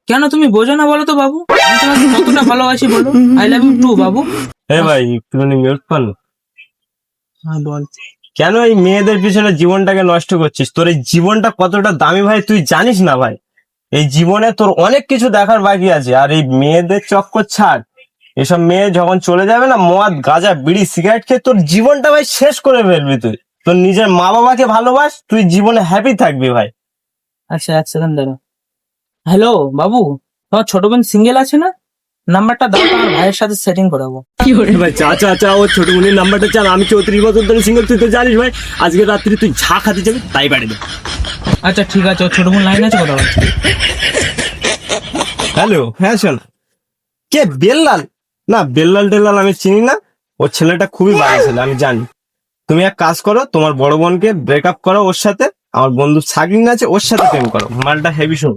কেন তুমি বোঝো না বলো তো বাবু, আমি তোমাকে কতটা ভালোবাসি বলো। আই লাভ ইউ টু বাবু। ভাই একটুখানি মিউট কর না। হ্যাঁ বল। কেন এই মেয়েদের পিছনে জীবনটাকে নষ্ট করছিস? তোর এই জীবনটা কতটা দামি ভাই তুই জানিস না ভাই। এই জীবনে তোর অনেক কিছু দেখার বাকি আছে, আর এই মেয়েদের চক্কর ছাড়। এসব মেয়ে যখন চলে যাবে না, মদ গাঁজা বিড়ি সিগারেট খেয়ে তোর জীবনটা ভাই শেষ করে ফেলবি তুই। তোর নিজের মা বাবাকে ভালোবাস, তুই জীবনে হ্যাপি থাকবি ভাই। আচ্ছা এক সেকেন্ড দাঁড়া। হ্যালো বাবু, তোমার ছোট বোন সিঙ্গেল আছে না? নাম্বারটা দাও, তোমার ভাইয়ের সাথে সেটিং করাবো। ভাই চা চা চা, ওর ছোট বোনের নাম্বারটা চান। আমি 34 বছর ধরে সিঙ্গেল, তুই তো জানিস ভাই। আজকে রাত্রি তুই ঝা খাতে যাবি, তাই বাড়ি দে। আচ্ছা ঠিক আছে, ওর ছোট বোন লাইন আছে, কথা বলছি। হ্যালো, হ্যাঁ শোন। কে বেল্লাল? না, বেল্লাল টেল্লাল আমি চিনি না। ওর ছেলেটা খুবই বাজে ছেলে, আমি জানি। তুমি এক কাজ করো, তোমার বড় বোনকে ব্রেকআপ করো ওর সাথে। আমার বন্ধু সাগরিন আছে, ওর সাথে প্রেম করো। মালটা হেভি শোন।